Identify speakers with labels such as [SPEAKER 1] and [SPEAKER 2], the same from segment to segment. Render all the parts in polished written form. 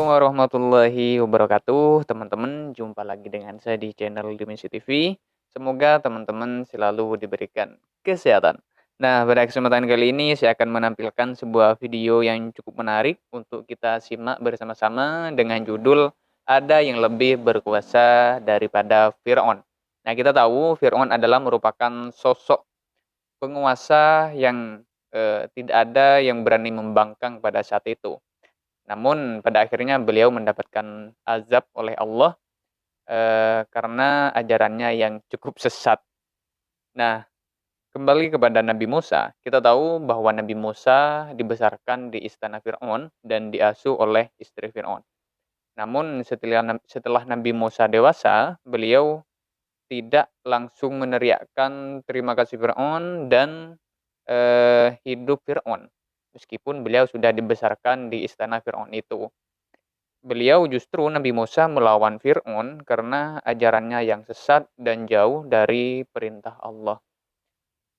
[SPEAKER 1] Assalamualaikum warahmatullahi wabarakatuh. Teman-teman, jumpa lagi dengan saya di channel Dimensi TV. Semoga teman-teman selalu diberikan kesehatan. Nah, pada kesempatan kali ini saya akan menampilkan sebuah video yang cukup menarik untuk kita simak bersama-sama dengan judul Ada yang lebih berkuasa daripada Fir'aun. Nah, kita tahu Fir'aun adalah merupakan sosok penguasa yang tidak ada yang berani membangkang pada saat itu. Namun pada akhirnya beliau mendapatkan azab oleh Allah karena ajarannya yang cukup sesat. Nah, kembali kepada Nabi Musa, kita tahu bahwa Nabi Musa dibesarkan di istana Fir'aun dan diasuh oleh istri Fir'aun. Namun setelah Nabi Musa dewasa, beliau tidak langsung meneriakkan terima kasih Fir'aun dan hidup Fir'aun. Meskipun beliau sudah dibesarkan di istana Fir'aun itu. Beliau justru Nabi Musa melawan Fir'aun karena ajarannya yang sesat dan jauh dari perintah Allah.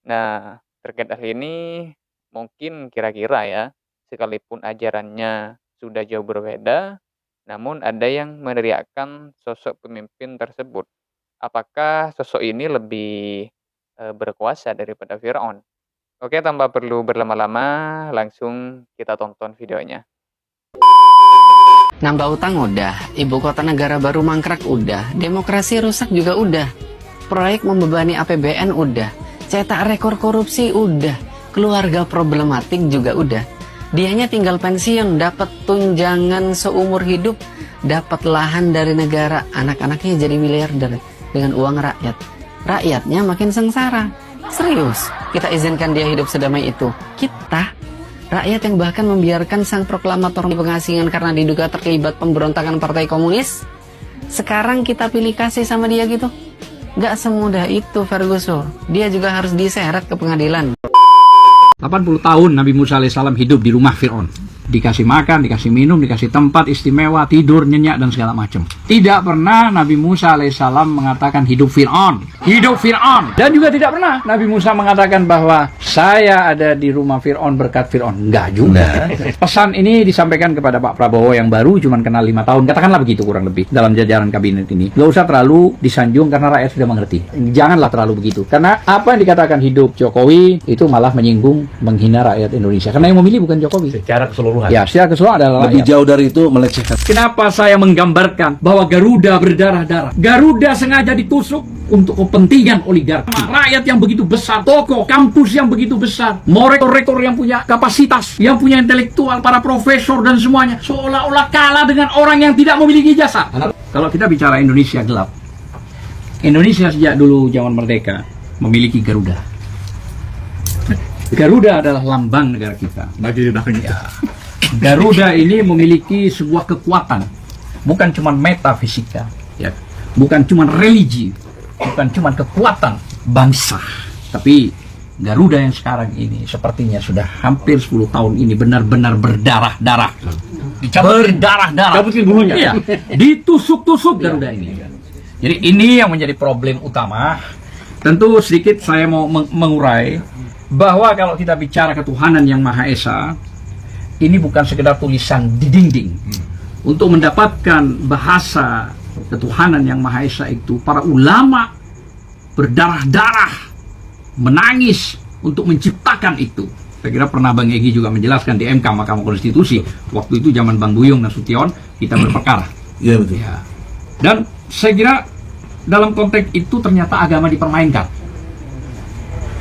[SPEAKER 1] Nah, terkait hal ini mungkin kira-kira ya, sekalipun ajarannya sudah jauh berbeda, namun ada yang meneriakkan sosok pemimpin tersebut. Apakah sosok ini lebih berkuasa daripada Fir'aun? Oke, tanpa perlu berlama-lama, langsung kita tonton videonya.
[SPEAKER 2] Nambah utang udah, ibu kota negara baru mangkrak udah, demokrasi rusak juga udah, proyek membebani APBN udah, cetak rekor korupsi udah, keluarga problematik juga udah. Dianya tinggal pensiun, dapat tunjangan seumur hidup, dapat lahan dari negara, anak-anaknya jadi miliarder dengan uang rakyat. Rakyatnya makin sengsara. Serius, kita izinkan dia hidup sedamai itu. Kita, rakyat yang bahkan membiarkan sang proklamator di pengasingan karena diduga terlibat pemberontakan partai komunis, sekarang kita pilih kasih sama dia gitu. Gak semudah itu Ferguson. Dia juga harus diseret ke pengadilan.
[SPEAKER 3] 80 tahun Nabi Musa alaihissalam hidup di rumah Fir'aun. Dikasih makan, dikasih minum, dikasih tempat istimewa, tidur, nyenyak, dan segala macam. Tidak pernah Nabi Musa alaihissalam mengatakan hidup Fir'aun. Hidup Fir'aun. Dan juga tidak pernah Nabi Musa mengatakan bahwa saya ada di rumah Fir'aun berkat Fir'aun. Enggak juga. Pesan ini disampaikan kepada Pak Prabowo yang baru cuman kenal 5 tahun. Katakanlah begitu kurang lebih dalam jajaran kabinet ini. Nggak usah terlalu disanjung karena rakyat sudah mengerti. Janganlah terlalu begitu. Karena apa yang dikatakan hidup Jokowi itu malah menyinggung, menghina rakyat Indonesia. Karena yang memilih bukan Jokowi.
[SPEAKER 4] Secara keseluruhan.
[SPEAKER 3] Ya, secara keseluruhan adalah
[SPEAKER 4] lebih
[SPEAKER 3] rakyat.
[SPEAKER 4] jauh dari itu melecehkan.
[SPEAKER 3] Kenapa saya menggambarkan bahwa Garuda berdarah-darah? Garuda sengaja ditusuk untuk kepentingan oligarki. Rakyat yang begitu besar, toko, kampus yang begitu besar, mau rektor-rektor yang punya kapasitas, yang punya intelektual, para profesor dan semuanya, seolah-olah kalah dengan orang yang tidak memiliki jasa. Kalau kita bicara Indonesia gelap, Indonesia sejak dulu zaman merdeka memiliki Garuda. Garuda adalah lambang negara kita.
[SPEAKER 4] Lagi di belakang kita.
[SPEAKER 3] Garuda ini memiliki sebuah kekuatan, bukan cuma metafisika, ya, bukan cuma religi, bukan cuma kekuatan bangsa, tapi Garuda yang sekarang ini sepertinya sudah hampir 10 tahun ini benar-benar berdarah-darah, berdarah-darah,
[SPEAKER 4] Cabutin bulunya.
[SPEAKER 3] iya, ditusuk-tusuk Garuda ini. Jadi ini yang menjadi problem utama. Tentu sedikit saya mau mengurai bahwa kalau kita bicara ketuhanan yang Maha Esa, ini bukan sekedar tulisan di dinding. Untuk mendapatkan bahasa ketuhanan yang Maha Esa itu, para ulama berdarah-darah, menangis untuk menciptakan itu. Saya kira pernah Bang Egy juga menjelaskan di MK, Mahkamah Konstitusi. Waktu itu zaman Bang Buyung Nasution, kita berperkara.
[SPEAKER 4] Iya betul.
[SPEAKER 3] Ya. Dan saya kira dalam konteks itu ternyata agama dipermainkan.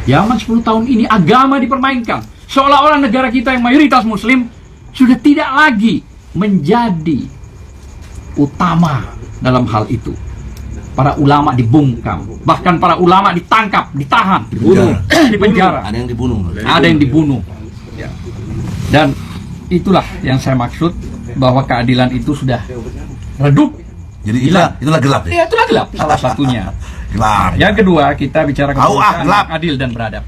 [SPEAKER 3] Zaman 10 tahun ini agama dipermainkan. Seolah-olah negara kita yang mayoritas muslim sudah tidak lagi menjadi utama dalam hal itu. Para ulama dibungkam, bahkan para ulama ditangkap, ditahan, dibunuh, dipenjara.
[SPEAKER 4] Ada yang dibunuh.
[SPEAKER 3] Ada yang dibunuh. Ya. Dan itulah yang saya maksud, bahwa keadilan itu sudah redup.
[SPEAKER 4] Jadi itulah gelap ya.
[SPEAKER 3] Ya, itulah gelap salah satunya.
[SPEAKER 4] Gelap.
[SPEAKER 3] Yang kedua, kita bicara kemanusiaan yang adil dan beradab.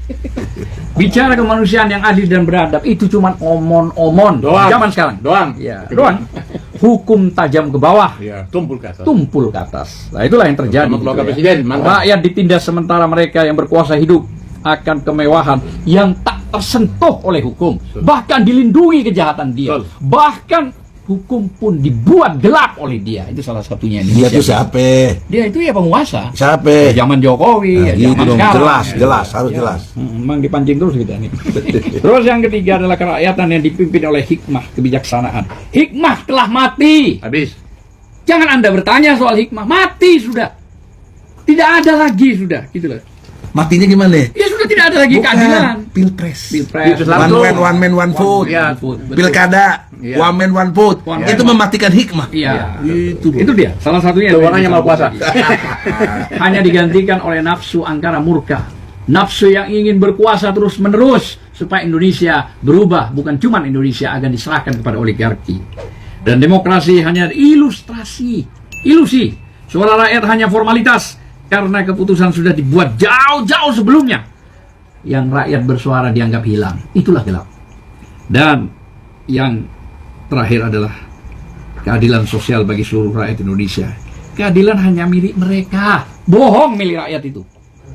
[SPEAKER 3] Bicara kemanusiaan yang adil dan beradab itu cuma omon-omon zaman sekarang.
[SPEAKER 5] Doang.
[SPEAKER 3] Ya, doang. Hukum tajam ke bawah,
[SPEAKER 5] Ya, tumpul ke atas.
[SPEAKER 3] tumpul ke atas. Nah, itulah yang terjadi.
[SPEAKER 5] Sama keluarga
[SPEAKER 3] gitu ya.
[SPEAKER 5] presiden, mantap.
[SPEAKER 3] Rakyat ditindas sementara mereka yang berkuasa hidup akan kemewahan yang tak tersentuh oleh hukum. Bahkan dilindungi kejahatan dia.
[SPEAKER 5] Betul.
[SPEAKER 3] Bahkan Hukum pun dibuat gelap oleh dia. Itu salah satunya.
[SPEAKER 4] Dia tuh siapa?
[SPEAKER 3] Dia itu ya penguasa.
[SPEAKER 4] Siapa?
[SPEAKER 3] Zaman Jokowi,
[SPEAKER 4] Nah, gitu
[SPEAKER 3] zaman
[SPEAKER 4] dong.
[SPEAKER 3] sekarang.
[SPEAKER 4] Jelas, harus
[SPEAKER 3] Ya.
[SPEAKER 4] jelas.
[SPEAKER 3] Memang dipancing terus kita nih. Terus yang ketiga adalah kerakyatan yang dipimpin oleh hikmah kebijaksanaan. Hikmah telah mati.
[SPEAKER 4] Habis.
[SPEAKER 3] Jangan Anda bertanya soal hikmah. Mati sudah. Tidak ada lagi sudah. Gitu loh.
[SPEAKER 4] Matinya gimana?
[SPEAKER 3] Ya sudah tidak ada lagi keadilan.
[SPEAKER 4] Pilpres.
[SPEAKER 3] Pilpres.
[SPEAKER 4] One man, one vote.
[SPEAKER 3] Ya, betul.
[SPEAKER 4] Pilkada,
[SPEAKER 3] Iya.
[SPEAKER 4] one man, one vote.
[SPEAKER 3] One
[SPEAKER 4] Itu
[SPEAKER 3] man.
[SPEAKER 4] mematikan hikmah.
[SPEAKER 3] Iya.
[SPEAKER 4] Itu
[SPEAKER 3] Dia. Salah satunya.
[SPEAKER 5] Orangnya maha kuasa.
[SPEAKER 3] Hanya digantikan oleh nafsu angkara murka. Nafsu yang ingin berkuasa terus menerus supaya Indonesia berubah. Bukan cuma Indonesia akan diserahkan kepada oligarki. Dan demokrasi hanya ilustrasi, ilusi. Suara rakyat hanya formalitas karena keputusan sudah dibuat jauh-jauh sebelumnya. Yang rakyat bersuara dianggap hilang. Itulah gelap. Dan yang terakhir adalah keadilan sosial bagi seluruh rakyat Indonesia. Keadilan hanya milik mereka. Bohong milik rakyat itu.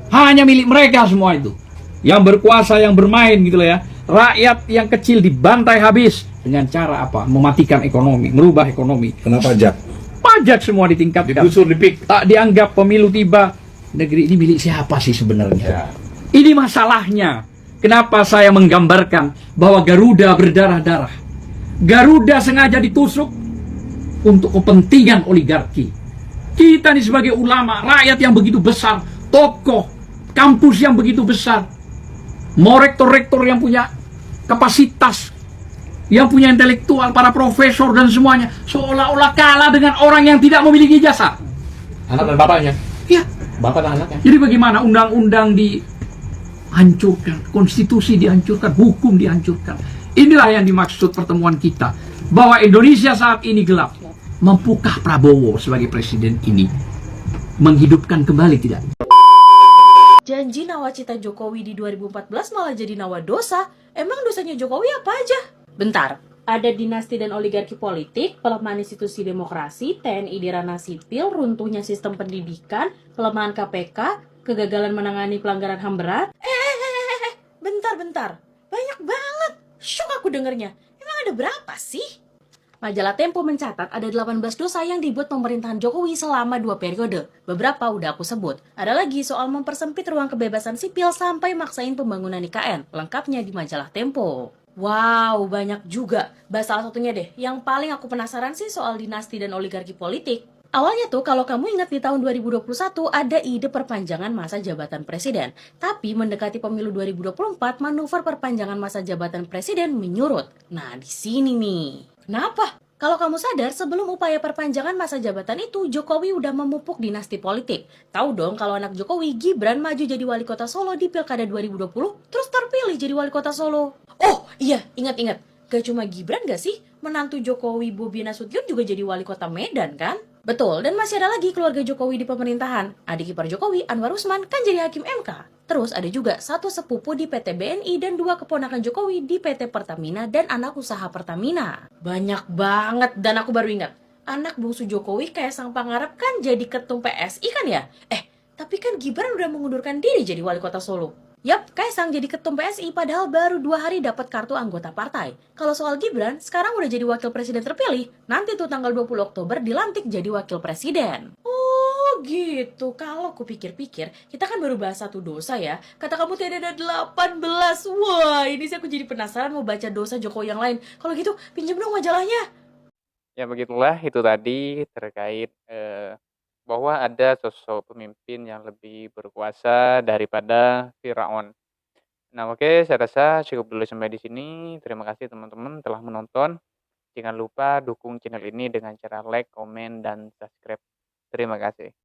[SPEAKER 3] Hanya milik mereka semua itu. Yang berkuasa, yang bermain gitu lah ya. Rakyat yang kecil dibantai habis. Dengan cara apa? Mematikan ekonomi, merubah ekonomi.
[SPEAKER 4] Kenapa Jak?
[SPEAKER 3] Pajak semua ditingkatkan.
[SPEAKER 5] Digusur, dipik.
[SPEAKER 3] Tak dianggap pemilu tiba. Negeri ini milik siapa sih sebenarnya? Ini masalahnya. Kenapa saya menggambarkan bahwa Garuda berdarah-darah? Garuda sengaja ditusuk untuk kepentingan oligarki. Kita nih sebagai ulama, rakyat yang begitu besar, tokoh, kampus yang begitu besar, mau rektor-rektor yang punya kapasitas, yang punya intelektual, para profesor dan semuanya, seolah-olah kalah dengan orang yang tidak memiliki jasa.
[SPEAKER 5] Anak dan bapaknya.
[SPEAKER 3] Ya,
[SPEAKER 5] Bapak dan anaknya.
[SPEAKER 3] jadi bagaimana undang-undang dihancurkan, konstitusi dihancurkan, hukum dihancurkan. Inilah yang dimaksud pertemuan kita, bahwa Indonesia saat ini gelap. Mampukah Prabowo sebagai presiden ini menghidupkan kembali tidak?
[SPEAKER 6] Janji nawacita Jokowi di 2014 malah jadi nawa dosa. Emang dosanya Jokowi apa aja? Bentar, ada dinasti dan oligarki politik, pelemahan institusi demokrasi, TNI di ranah sipil, runtuhnya sistem pendidikan, pelemahan KPK, kegagalan menangani pelanggaran HAM berat. Bentar. Banyak banget. Syok aku dengernya. Emang ada berapa sih? Majalah Tempo mencatat ada 18 dosa yang dibuat pemerintahan Jokowi selama 2 periode. Beberapa udah aku sebut. Ada lagi soal mempersempit ruang kebebasan sipil sampai maksain pembangunan IKN. Lengkapnya di majalah Tempo. Wow, banyak juga. Bahas salah satunya deh. Yang paling aku penasaran sih soal dinasti dan oligarki politik. Awalnya tuh kalau kamu ingat di tahun 2021 ada ide perpanjangan masa jabatan presiden. Tapi mendekati pemilu 2024 manuver perpanjangan masa jabatan presiden menyurut. Nah di sini nih. Kenapa? Kalau kamu sadar, sebelum upaya perpanjangan masa jabatan itu, Jokowi udah memupuk dinasti politik. Tahu dong kalau anak Jokowi, Gibran maju jadi wali kota Solo di Pilkada 2020, terus terpilih jadi wali kota Solo. Oh iya, ingat-ingat. Gak cuma Gibran gak sih? Menantu Jokowi Bobi Nasution juga jadi wali kota Medan kan? Betul, dan masih ada lagi keluarga Jokowi di pemerintahan. Adik ipar Jokowi, Anwar Usman, kan jadi hakim MK. Terus ada juga satu sepupu di PT BNI dan 2 keponakan Jokowi di PT Pertamina dan anak usaha Pertamina. Banyak banget, dan aku baru ingat. Anak bungsu Jokowi Kaisang Pangarep kan jadi ketum PSI kan ya? Tapi kan Gibran udah mengundurkan diri jadi wali kota Solo. Yap, Kaisang jadi ketum PSI padahal baru 2 hari dapat kartu anggota partai. Kalau soal Gibran, sekarang udah jadi wakil presiden terpilih. Nanti tuh tanggal 20 Oktober dilantik jadi wakil presiden. Oh gitu, kalau aku pikir-pikir, kita kan baru bahas 1 dosa ya. Kata kamu tadi ada 18. Wah, ini sih aku jadi penasaran mau baca dosa Jokowi yang lain. Kalau gitu, pinjam dong majalahnya.
[SPEAKER 1] Ya begitulah itu tadi terkait bahwa ada sosok pemimpin yang lebih berkuasa daripada Firaun. Nah, oke, saya rasa cukup dulu sampai di sini. Terima kasih teman-teman telah menonton. Jangan lupa dukung channel ini dengan cara like, komen, dan subscribe. Terima kasih.